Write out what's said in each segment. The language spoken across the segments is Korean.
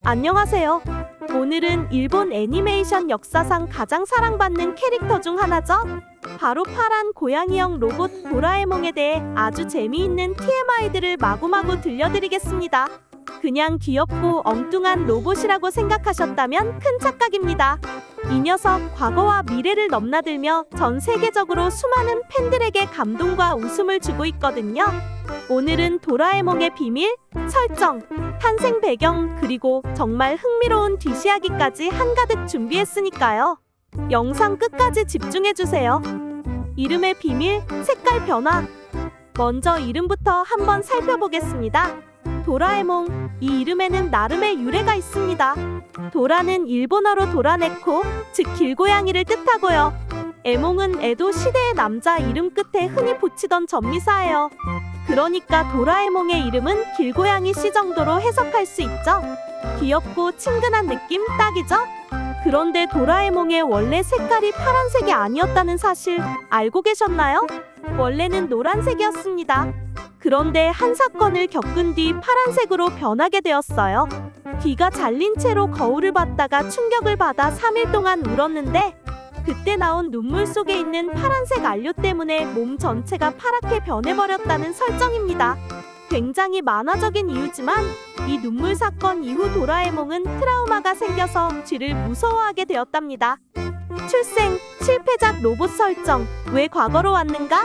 안녕하세요. 오늘은 일본 애니메이션 역사상 가장 사랑받는 캐릭터 중 하나죠? 바로 파란 고양이형 로봇 도라에몽에 대해 아주 재미있는 TMI들을 마구마구 들려드리겠습니다. 그냥 귀엽고 엉뚱한 로봇이라고 생각하셨다면 큰 착각입니다. 이 녀석 과거와 미래를 넘나들며 전 세계적으로 수많은 팬들에게 감동과 웃음을 주고 있거든요. 오늘은 도라에몽의 비밀, 설정, 탄생 배경, 그리고 정말 흥미로운 뒷이야기까지 한가득 준비했으니까요. 영상 끝까지 집중해주세요. 이름의 비밀, 색깔 변화. 먼저 이름부터 한번 살펴보겠습니다. 도라에몽, 이 이름에는 나름의 유래가 있습니다. 도라는 일본어로 도라네코, 즉 길고양이를 뜻하고요. 에몽은 에도 시대의 남자 이름 끝에 흔히 붙이던 전미사예요. 그러니까 도라에몽의 이름은 길고양이 씨 정도로 해석할 수 있죠. 귀엽고 친근한 느낌 딱이죠? 그런데 도라에몽의 원래 색깔이 파란색이 아니었다는 사실 알고 계셨나요? 원래는 노란색이었습니다. 그런데 한 사건을 겪은 뒤 파란색으로 변하게 되었어요. 귀가 잘린 채로 거울을 봤다가 충격을 받아 3일 동안 울었는데 그때 나온 눈물 속에 있는 파란색 안료 때문에 몸 전체가 파랗게 변해버렸다는 설정입니다. 굉장히 만화적인 이유지만 이 눈물 사건 이후 도라에몽은 트라우마가 생겨서 쥐를 무서워하게 되었답니다. 출생, 실패작 로봇 설정, 왜 과거로 왔는가?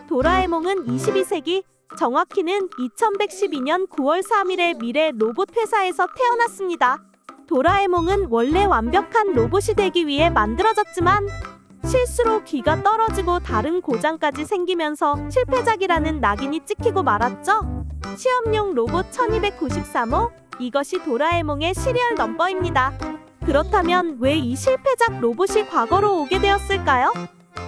도라에몽은 22세기, 정확히는 2112년 9월 3일에 미래 로봇 회사에서 태어났습니다. 도라에몽은 원래 완벽한 로봇이 되기 위해 만들어졌지만 실수로 귀가 떨어지고 다른 고장까지 생기면서 실패작이라는 낙인이 찍히고 말았죠. 시험용 로봇 1293호, 이것이 도라에몽의 시리얼 넘버입니다. 그렇다면 왜 이 실패작 로봇이 과거로 오게 되었을까요?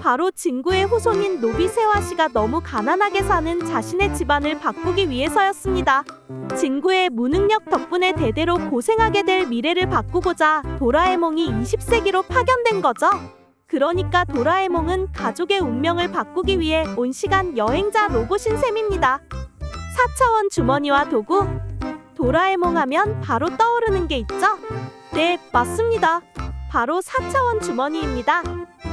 바로 진구의 후손인 노비세화 씨가 너무 가난하게 사는 자신의 집안을 바꾸기 위해서였습니다. 진구의 무능력 덕분에 대대로 고생하게 될 미래를 바꾸고자 도라에몽이 20세기로 파견된 거죠. 그러니까 도라에몽은 가족의 운명을 바꾸기 위해 온 시간 여행자 로봇인 셈입니다. 4차원 주머니와 도구. 도라에몽 하면 바로 떠오르는 게 있죠? 네, 맞습니다. 바로 4차원 주머니입니다.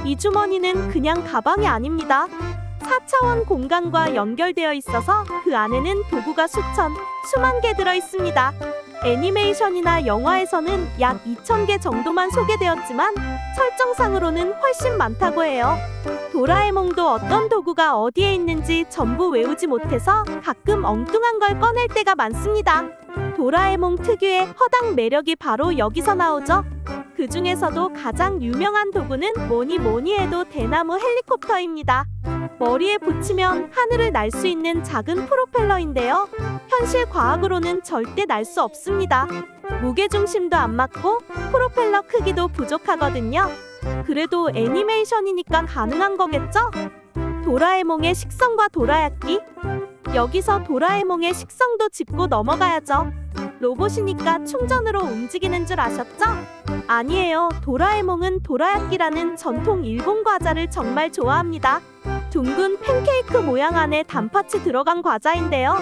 이 주머니는 그냥 가방이 아닙니다. 4차원 공간과 연결되어 있어서 그 안에는 도구가 수만 개 들어 있습니다. 애니메이션이나 영화에서는 약 2000개 정도만 소개되었지만 설정상으로는 훨씬 많다고 해요. 도라에몽도 어떤 도구가 어디에 있는지 전부 외우지 못해서 가끔 엉뚱한 걸 꺼낼 때가 많습니다. 도라에몽 특유의 허당 매력이 바로 여기서 나오죠. 그 중에서도 가장 유명한 도구는 뭐니 해도 대나무 헬리콥터입니다. 머리에 붙이면 하늘을 날 수 있는 작은 프로펠러인데요. 현실 과학으로는 절대 날 수 없습니다. 무게중심도 안 맞고 프로펠러 크기도 부족하거든요. 그래도 애니메이션이니까 가능한 거겠죠? 도라에몽의 식성과 도라야끼. 여기서 도라에몽의 식성도 짚고 넘어가야죠. 로봇이니까 충전으로 움직이는 줄 아셨죠? 아니에요. 도라에몽은 도라야끼라는 전통 일본 과자를 정말 좋아합니다. 둥근 팬케이크 모양 안에 단팥이 들어간 과자인데요.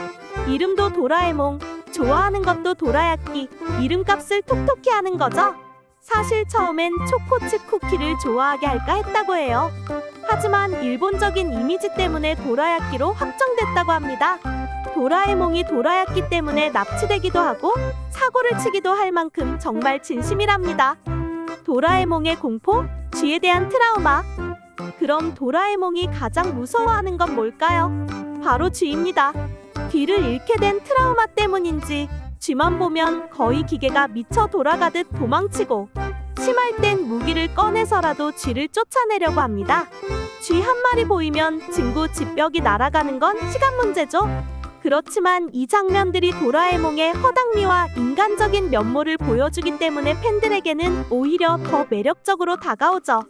이름도 도라에몽, 좋아하는 것도 도라야끼, 이름값을 톡톡히 하는 거죠. 사실 처음엔 초코칩 쿠키를 좋아하게 할까 했다고 해요. 하지만 일본적인 이미지 때문에 도라야끼로 확정됐다고 합니다. 도라에몽이 도라야끼 때문에 납치되기도 하고 사고를 치기도 할 만큼 정말 진심이랍니다. 도라에몽의 공포, 쥐에 대한 트라우마. 그럼 도라에몽이 가장 무서워하는 건 뭘까요? 바로 쥐입니다. 귀를 잃게 된 트라우마 때문인지 쥐만 보면 거의 기계가 미쳐 돌아가듯 도망치고 심할 땐 무기를 꺼내서라도 쥐를 쫓아내려고 합니다. 쥐 한 마리 보이면 진구 집벽이 날아가는 건 시간 문제죠. 그렇지만 이 장면들이 도라에몽의 허당미와 인간적인 면모를 보여주기 때문에 팬들에게는 오히려 더 매력적으로 다가오죠.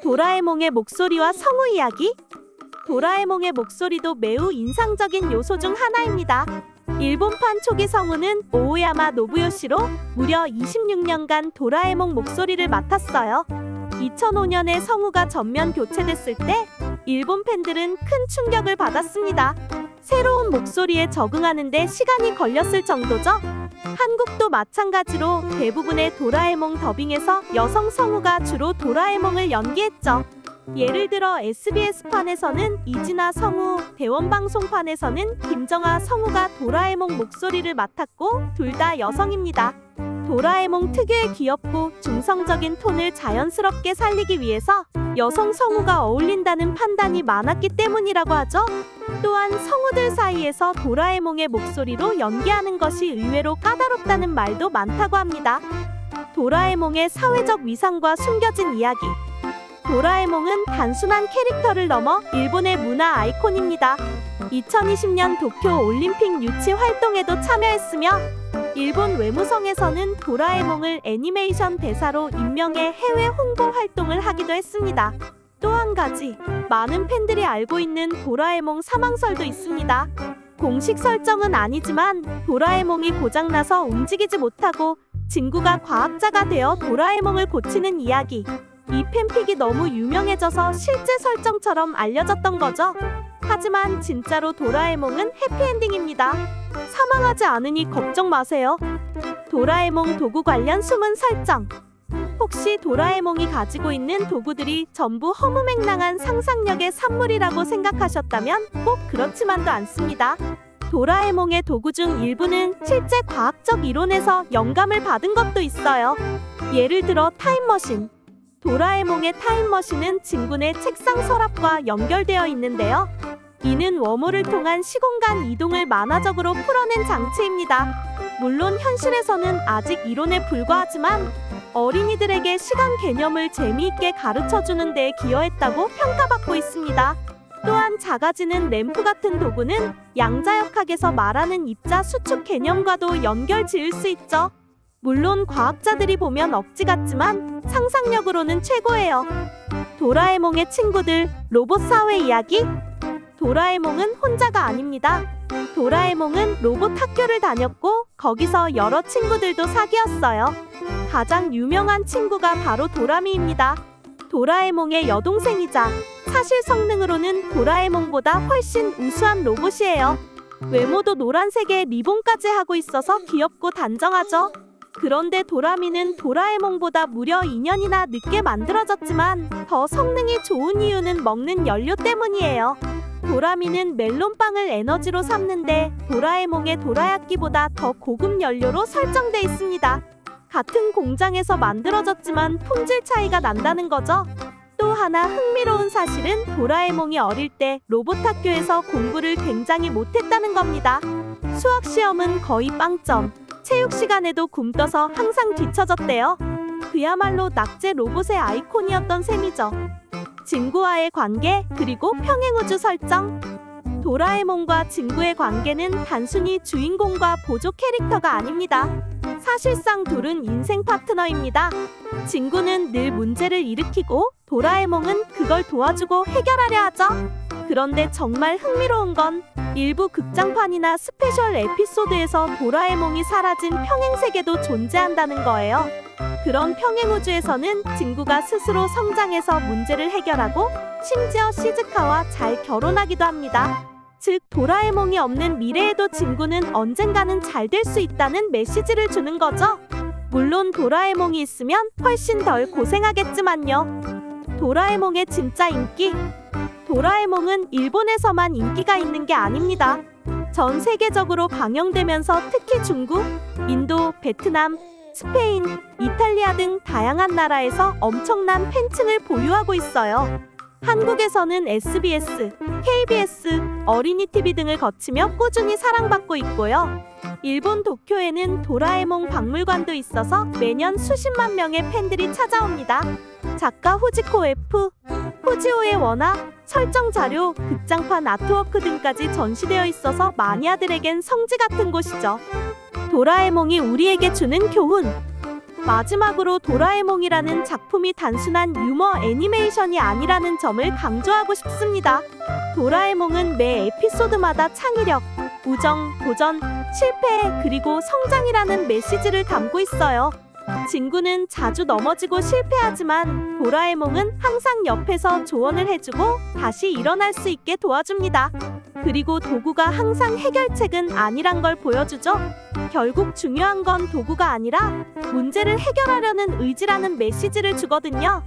도라에몽의 목소리와 성우 이야기. 도라에몽의 목소리도 매우 인상적인 요소 중 하나입니다. 일본판 초기 성우는 오오야마 노부요시로 무려 26년간 도라에몽 목소리를 맡았어요. 2005년에 성우가 전면 교체됐을 때 일본 팬들은 큰 충격을 받았습니다. 새로운 목소리에 적응하는 데 시간이 걸렸을 정도죠. 한국도 마찬가지로 대부분의 도라에몽 더빙에서 여성 성우가 주로 도라에몽을 연기했죠. 예를 들어 SBS판에서는 이진아 성우, 대원방송판에서는 김정아 성우가 도라에몽 목소리를 맡았고 둘 다 여성입니다. 도라에몽 특유의 귀엽고 중성적인 톤을 자연스럽게 살리기 위해서 여성 성우가 어울린다는 판단이 많았기 때문이라고 하죠. 또한 성우들 사이에서 도라에몽의 목소리로 연기하는 것이 의외로 까다롭다는 말도 많다고 합니다. 도라에몽의 사회적 위상과 숨겨진 이야기. 도라에몽은 단순한 캐릭터를 넘어 일본의 문화 아이콘입니다. 2020년 도쿄 올림픽 유치 활동에도 참여했으며 일본 외무성에서는 도라에몽을 애니메이션 대사로 임명해 해외 홍보 활동을 하기도 했습니다. 또 한 가지, 많은 팬들이 알고 있는 도라에몽 사망설도 있습니다. 공식 설정은 아니지만 도라에몽이 고장나서 움직이지 못하고 진구가 과학자가 되어 도라에몽을 고치는 이야기. 이 팬픽이 너무 유명해져서 실제 설정처럼 알려졌던 거죠. 하지만 진짜로 도라에몽은 해피엔딩입니다. 사망하지 않으니 걱정 마세요. 도라에몽 도구 관련 숨은 설정. 혹시 도라에몽이 가지고 있는 도구들이 전부 허무맹랑한 상상력의 산물이라고 생각하셨다면 꼭 그렇지만도 않습니다. 도라에몽의 도구 중 일부는 실제 과학적 이론에서 영감을 받은 것도 있어요. 예를 들어 타임머신. 도라에몽의 타임머신은 진군의 책상 서랍과 연결되어 있는데요. 이는 웜홀을 통한 시공간 이동을 만화적으로 풀어낸 장치입니다. 물론 현실에서는 아직 이론에 불과하지만 어린이들에게 시간 개념을 재미있게 가르쳐주는 데 기여했다고 평가받고 있습니다. 또한 작아지는 램프 같은 도구는 양자역학에서 말하는 입자 수축 개념과도 연결 지을 수 있죠. 물론 과학자들이 보면 억지 같지만 상상력으로는 최고예요. 도라에몽의 친구들, 로봇 사회 이야기. 도라에몽은 혼자가 아닙니다. 도라에몽은 로봇 학교를 다녔고 거기서 여러 친구들도 사귀었어요. 가장 유명한 친구가 바로 도라미입니다. 도라에몽의 여동생이자 사실 성능으로는 도라에몽보다 훨씬 우수한 로봇이에요. 외모도 노란색에 리본까지 하고 있어서 귀엽고 단정하죠. 그런데 도라미는 도라에몽보다 무려 2년이나 늦게 만들어졌지만 더 성능이 좋은 이유는 먹는 연료 때문이에요. 도라미는 멜론빵을 에너지로 삼는데 도라에몽의 도라야끼보다 더 고급 연료로 설정돼 있습니다. 같은 공장에서 만들어졌지만 품질 차이가 난다는 거죠. 또 하나 흥미로운 사실은 도라에몽이 어릴 때 로봇 학교에서 공부를 굉장히 못했다는 겁니다. 수학 시험은 거의 빵점, 체육 시간에도 굶떠서 항상 뒤처졌대요. 그야말로 낙제 로봇의 아이콘이었던 셈이죠. 진구와의 관계, 그리고 평행우주 설정. 도라에몽과 진구의 관계는 단순히 주인공과 보조 캐릭터가 아닙니다. 사실상 둘은 인생 파트너입니다. 진구는 늘 문제를 일으키고 도라에몽은 그걸 도와주고 해결하려 하죠. 그런데 정말 흥미로운 건 일부 극장판이나 스페셜 에피소드에서 도라에몽이 사라진 평행세계도 존재한다는 거예요. 그런 평행우주에서는 진구가 스스로 성장해서 문제를 해결하고 심지어 시즈카와 잘 결혼하기도 합니다. 즉 도라에몽이 없는 미래에도 진구는 언젠가는 잘 될 수 있다는 메시지를 주는 거죠. 물론 도라에몽이 있으면 훨씬 덜 고생하겠지만요. 도라에몽의 진짜 인기. 도라에몽은 일본에서만 인기가 있는 게 아닙니다. 전 세계적으로 방영되면서 특히 중국, 인도, 베트남, 스페인, 이탈리아 등 다양한 나라에서 엄청난 팬층을 보유하고 있어요. 한국에서는 SBS, KBS, 어린이 TV 등을 거치며 꾸준히 사랑받고 있고요. 일본 도쿄에는 도라에몽 박물관도 있어서 매년 수십만 명의 팬들이 찾아옵니다. 작가 후지코 F, 후지오의 원화, 설정 자료, 극장판 아트워크 등까지 전시되어 있어서 마니아들에겐 성지 같은 곳이죠. 도라에몽이 우리에게 주는 교훈. 마지막으로 도라에몽이라는 작품이 단순한 유머 애니메이션이 아니라는 점을 강조하고 싶습니다. 도라에몽은 매 에피소드마다 창의력, 우정, 도전, 실패, 그리고 성장이라는 메시지를 담고 있어요. 진구는 자주 넘어지고 실패하지만 도라에몽은 항상 옆에서 조언을 해주고 다시 일어날 수 있게 도와줍니다. 그리고 도구가 항상 해결책은 아니란 걸 보여주죠. 결국 중요한 건 도구가 아니라 문제를 해결하려는 의지라는 메시지를 주거든요.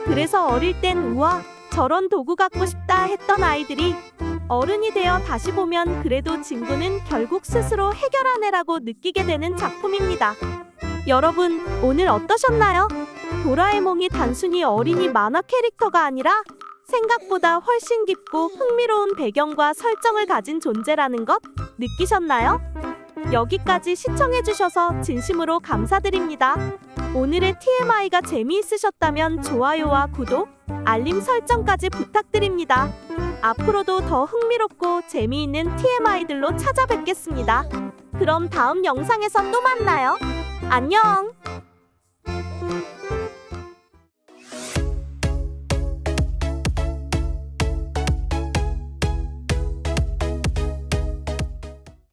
그래서 어릴 땐 우와, 저런 도구 갖고 싶다 했던 아이들이 어른이 되어 다시 보면 그래도 진구는 결국 스스로 해결하네라고 느끼게 되는 작품입니다. 여러분, 오늘 어떠셨나요? 도라에몽이 단순히 어린이 만화 캐릭터가 아니라 생각보다 훨씬 깊고 흥미로운 배경과 설정을 가진 존재라는 것 느끼셨나요? 여기까지 시청해주셔서 진심으로 감사드립니다. 오늘의 TMI가 재미있으셨다면 좋아요와 구독, 알림 설정까지 부탁드립니다. 앞으로도 더 흥미롭고 재미있는 TMI들로 찾아뵙겠습니다. 그럼 다음 영상에서 또 만나요. 안녕!